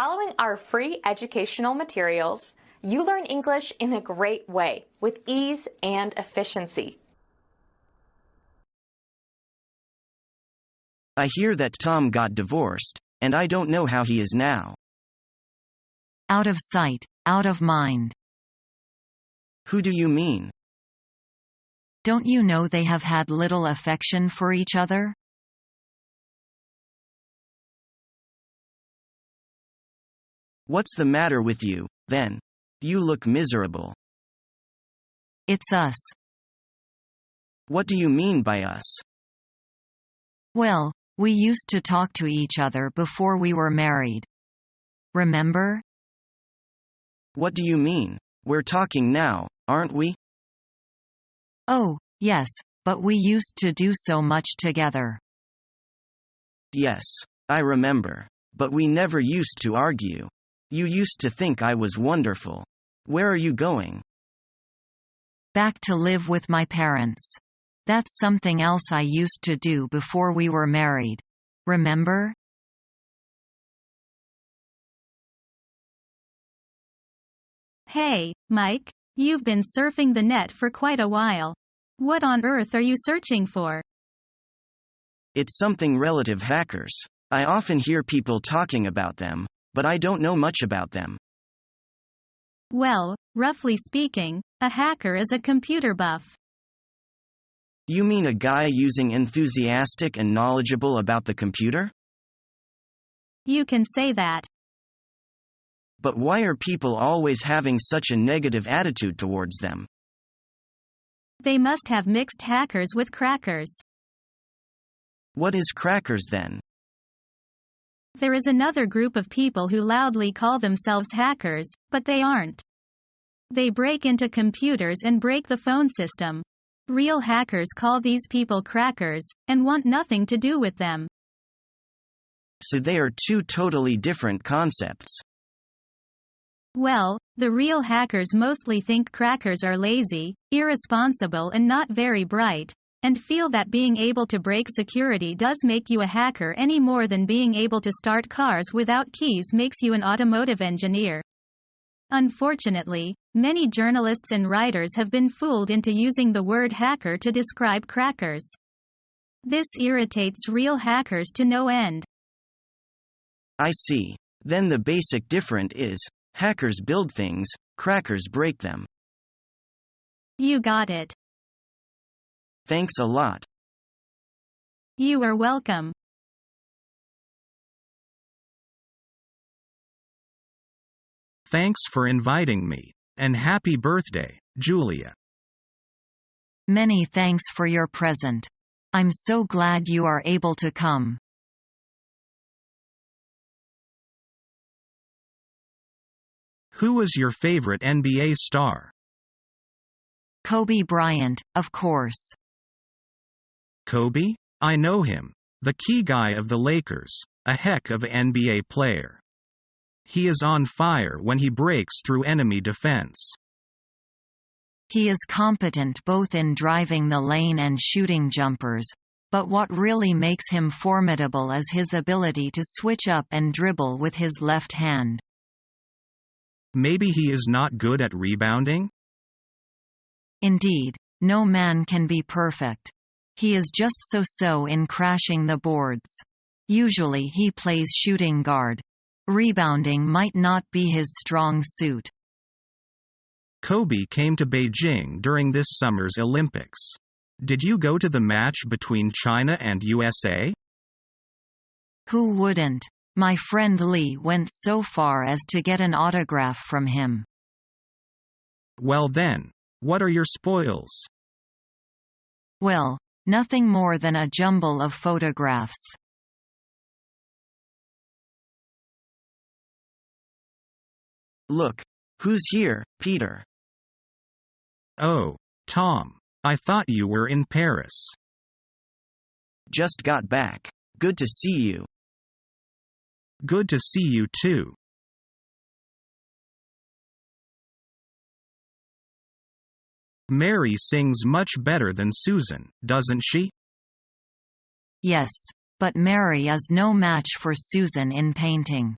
Following our free educational materials, you learn English in a great way with ease and efficiency. I hear that Tom got divorced, and I don't know how he is now. Out of sight, out of mind. Who do you mean? Don't you know they have had little affection for each other? What's the matter with you, then? You look miserable. It's us. What do you mean by us? Well, we used to talk to each other before we were married. Remember? What do you mean? We're talking now, aren't we? Oh, yes, but we used to do so much together. Yes, I remember. But we never used to argue. You used to think I was wonderful. Where are you going? Back to live with my parents. That's something else I used to do before we were married. Remember? Hey, Mike, you've been surfing the net for quite a while. What on earth are you searching for? It's something relative hackers. I often hear people talking about them, but I don't know much about them. Well, roughly speaking, a hacker is a computer buff. You mean a guy using enthusiastic and knowledgeable about the computer? You can say that. But why are people always having such a negative attitude towards them? They must have mixed hackers with crackers. What is crackers then? There is another group of people who loudly call themselves hackers, but they aren't. They break into computers and break the phone system. Real hackers call these people crackers, and want nothing to do with them. So they are two totally different concepts. Well, the real hackers mostly think crackers are lazy, irresponsible and not very bright, and feel that being able to break security does make you a hacker any more than being able to start cars without keys makes you an automotive engineer. Unfortunately, many journalists and writers have been fooled into using the word hacker to describe crackers. This irritates real hackers to no end. I see. Then the basic difference is, hackers build things, crackers break them. You got it. Thanks a lot. You are welcome. Thanks for inviting me. And happy birthday, Julia. Many thanks for your present. I'm so glad you are able to come. Who is your favorite NBA star? Kobe Bryant, of course. Kobe? I know him. The key guy of the Lakers, a heck of an NBA player. He is on fire when he breaks through enemy defense. He is competent both in driving the lane and shooting jumpers, but what really makes him formidable is his ability to switch up and dribble with his left hand. Maybe he is not good at rebounding? Indeed, no man can be perfect. He is just so-so in crashing the boards. Usually he plays shooting guard. Rebounding might not be his strong suit. Kobe came to Beijing during this summer's Olympics. Did you go to the match between China and USA? Who wouldn't? My friend Lee went so far as to get an autograph from him. Well then, what are your spoils? Well, nothing more than a jumble of photographs. Look. Who's here, Peter? Oh, Tom. I thought you were in Paris. Just got back. Good to see you. Good to see you too. Mary sings much better than Susan, doesn't she? Yes, but Mary is no match for Susan in painting.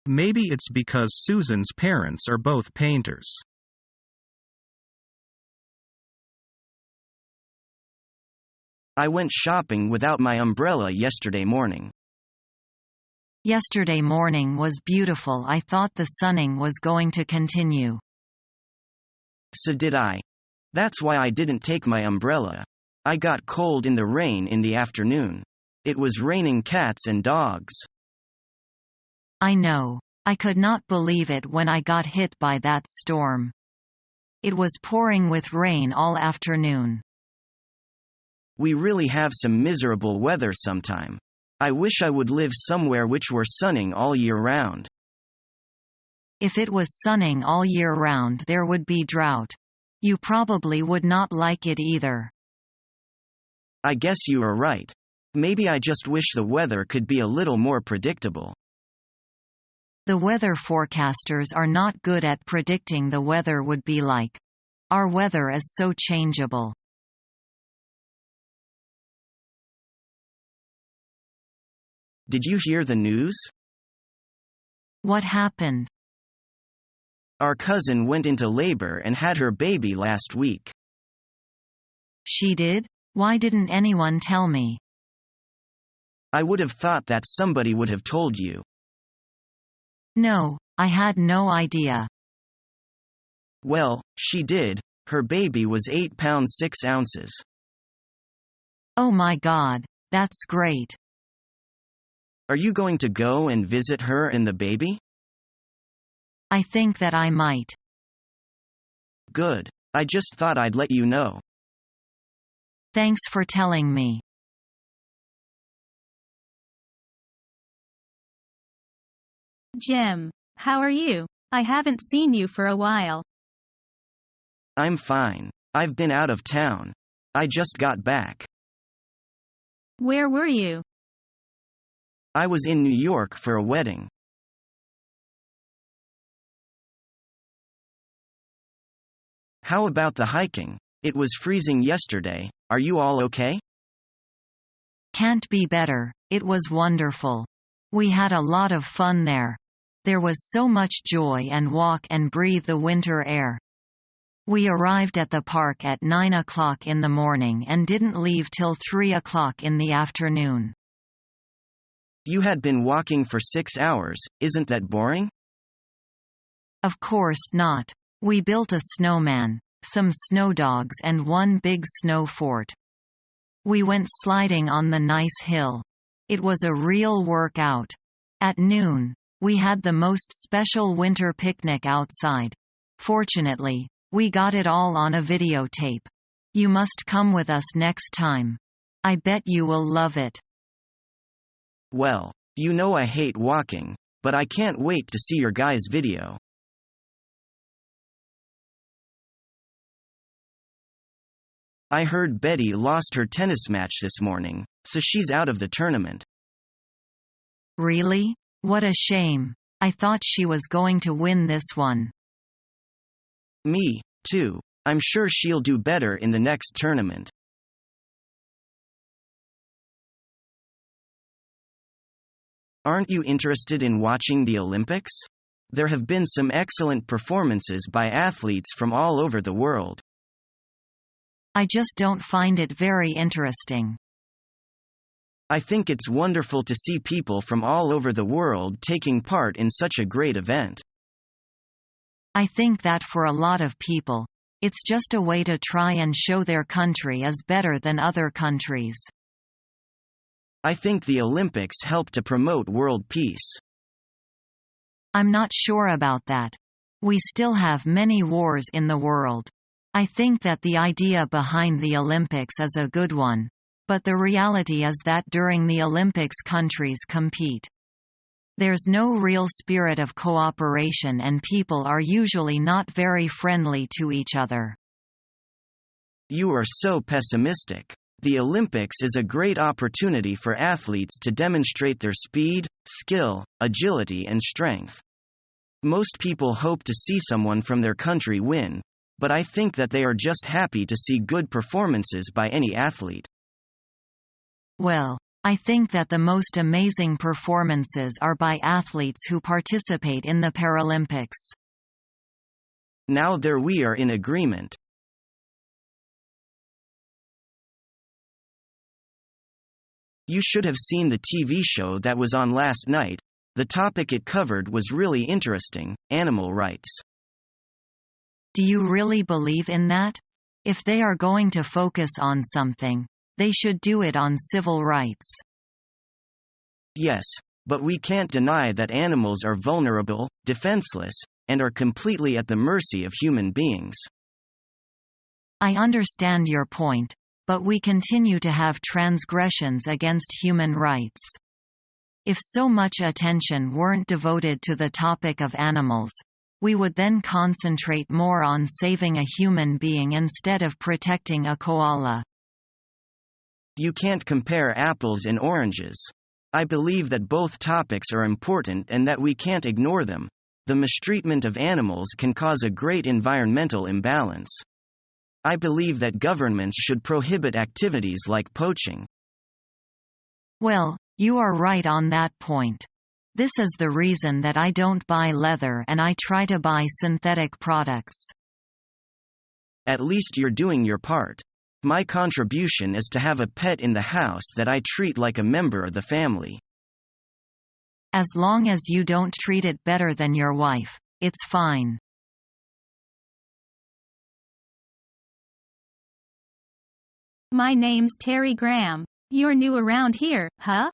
Maybe it's because Susan's parents are both painters. I went shopping without my umbrella yesterday morning. Yesterday morning was beautiful. I thought the sunning was going to continue. So did I. That's why I didn't take my umbrella. I got cold in the rain in the afternoon. It was raining cats and dogs. I know. I could not believe it when I got hit by that storm. It was pouring with rain all afternoon. We really have some miserable weather sometime. I wish I would live somewhere which were sunning all year round. If it was sunning all year round, there would be drought. You probably would not like it either. I guess you are right. Maybe I just wish the weather could be a little more predictable. The weather forecasters are not good at predicting the weather would be like. Our weather is so changeable. Did you hear the news? What happened? Our cousin went into labor and had her baby last week. She did? Why didn't anyone tell me? I would have thought that somebody would have told you. No, I had no idea. Well, she did. Her baby was 8 pounds 6 ounces. Oh my God, that's great. Are you going to go and visit her and the baby? I think that I might. Good. I just thought I'd let you know. Thanks for telling me. Jim, how are you? I haven't seen you for a while. I'm fine. I've been out of town. I just got back. Where were you? I was in New York for a wedding. How about the hiking? It was freezing yesterday. Are you all okay? Can't be better. It was wonderful. We had a lot of fun there. There was so much joy and walk and breathe the winter air. We arrived at the park at 9 o'clock in the morning and didn't leave till 3 o'clock in the afternoon. You had been walking for 6 hours. Isn't that boring? Of course not. We built a snowman, some snow dogs and one big snow fort. We went sliding on the nice hill. It was a real workout. At noon, we had the most special winter picnic outside. Fortunately, we got it all on a videotape. You must come with us next time. I bet you will love it. Well, you know I hate walking, but I can't wait to see your guys' video. I heard Betty lost her tennis match this morning, so she's out of the tournament. Really? What a shame. I thought she was going to win this one. Me, too. I'm sure she'll do better in the next tournament. Aren't you interested in watching the Olympics? There have been some excellent performances by athletes from all over the world. I just don't find it very interesting. I think it's wonderful to see people from all over the world taking part in such a great event. I think that for a lot of people, it's just a way to try and show their country is better than other countries. I think the Olympics help to promote world peace. I'm not sure about that. We still have many wars in the world. I think that the idea behind the Olympics is a good one, but the reality is that during the Olympics countries compete. There's no real spirit of cooperation and people are usually not very friendly to each other. You are so pessimistic. The Olympics is a great opportunity for athletes to demonstrate their speed, skill, agility and strength. Most people hope to see someone from their country win, but I think that they are just happy to see good performances by any athlete. Well, I think that the most amazing performances are by athletes who participate in the Paralympics. Now there we are in agreement. You should have seen the TV show that was on last night. The topic it covered was really interesting: animal rights. Do you really believe in that? If they are going to focus on something, they should do it on civil rights. Yes, but we can't deny that animals are vulnerable, defenseless, and are completely at the mercy of human beings. I understand your point, but we continue to have transgressions against human rights. If so much attention weren't devoted to the topic of animals, we would then concentrate more on saving a human being instead of protecting a koala. You can't compare apples and oranges. I believe that both topics are important and that we can't ignore them. The mistreatment of animals can cause a great environmental imbalance. I believe that governments should prohibit activities like poaching. Well, you are right on that point. This is the reason that I don't buy leather and I try to buy synthetic products. At least you're doing your part. My contribution is to have a pet in the house that I treat like a member of the family. As long as you don't treat it better than your wife, it's fine. My name's Terry Graham. You're new around here, huh?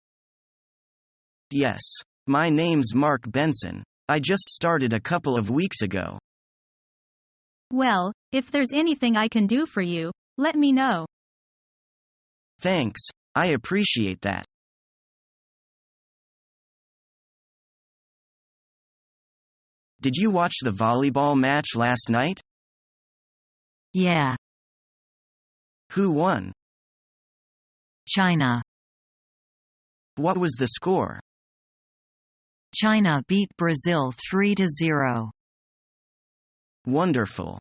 Yes. My name's Mark Benson. I just started a couple of weeks ago. Well, if there's anything I can do for you, let me know. Thanks, I appreciate that. Did you watch the volleyball match last night? Yeah. Who won? China. What was the score? China beat Brazil 3-0. Wonderful.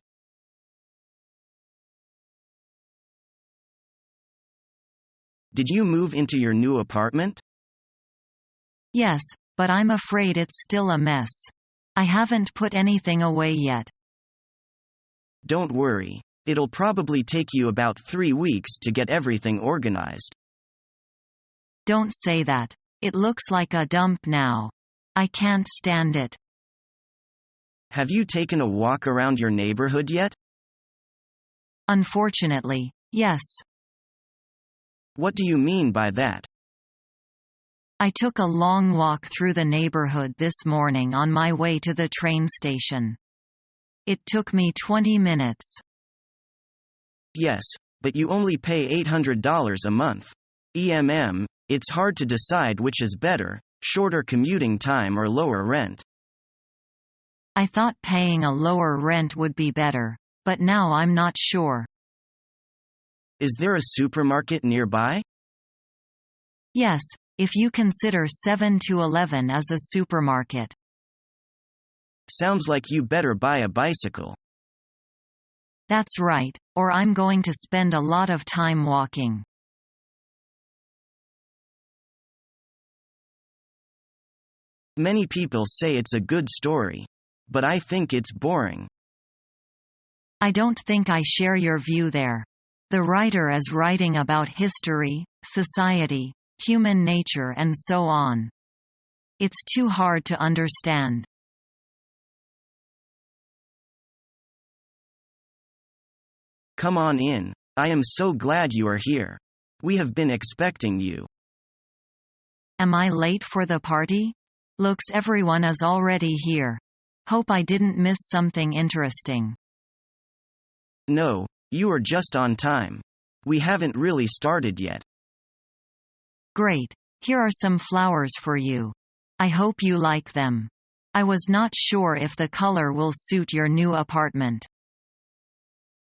Did you move into your new apartment? Yes, but I'm afraid it's still a mess. I haven't put anything away yet. Don't worry. It'll probably take you about 3 weeks to get everything organized. Don't say that. It looks like a dump now. I can't stand it. Have you taken a walk around your neighborhood yet? Unfortunately, yes. What do you mean by that? I took a long walk through the neighborhood this morning on my way to the train station. It took me 20 minutes. Yes, but you only pay $800 a month. It's hard to decide which is better, shorter commuting time or lower rent. I thought paying a lower rent would be better, but now I'm not sure. Is there a supermarket nearby? Yes, if you consider 7-Eleven as a supermarket. Sounds like you better buy a bicycle. That's right, or I'm going to spend a lot of time walking. Many people say it's a good story. But I think it's boring. I don't think I share your view there. The writer is writing about history, society, human nature and so on. It's too hard to understand. Come on in. I am so glad you are here. We have been expecting you. Am I late for the party? Looks everyone is already here. Hope I didn't miss something interesting. No, you are just on time. We haven't really started yet. Great. Here are some flowers for you. I hope you like them. I was not sure if the color will suit your new apartment.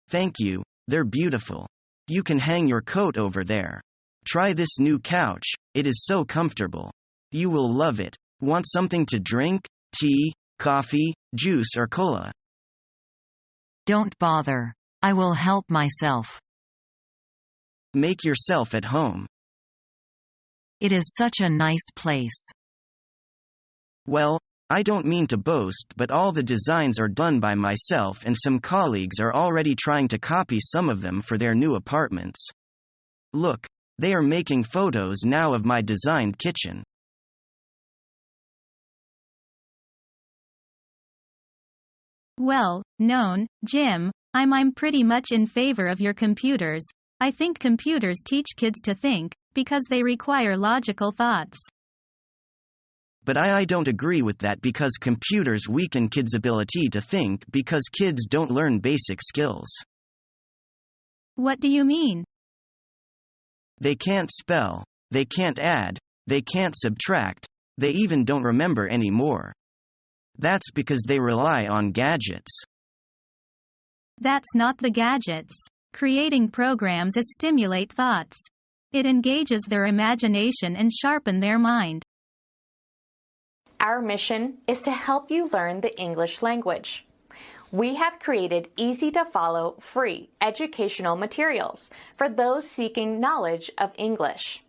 Thank you, they're beautiful. You can hang your coat over there. Try this new couch, it is so comfortable. You will love it. Want something to drink? Tea, coffee, juice or cola? Don't bother. I will help myself. Make yourself at home. It is such a nice place. Well, I don't mean to boast, but all the designs are done by myself and some colleagues are already trying to copy some of them for their new apartments. Look, they are making photos now of my designed kitchen. Well, known, Jim, I'm pretty much in favor of your computers. I think computers teach kids to think, because they require logical thoughts. But I don't agree with that because computers weaken kids' ability to think because kids don't learn basic skills. What do you mean? They can't spell, they can't add, they can't subtract, they even don't remember anymore. That's because they rely on gadgets. That's not the gadgets. Creating programs is stimulate thoughts. It engages their imagination and sharpen their mind. Our mission is to help you learn the English language. We have created easy-to-follow, free educational materials for those seeking knowledge of English.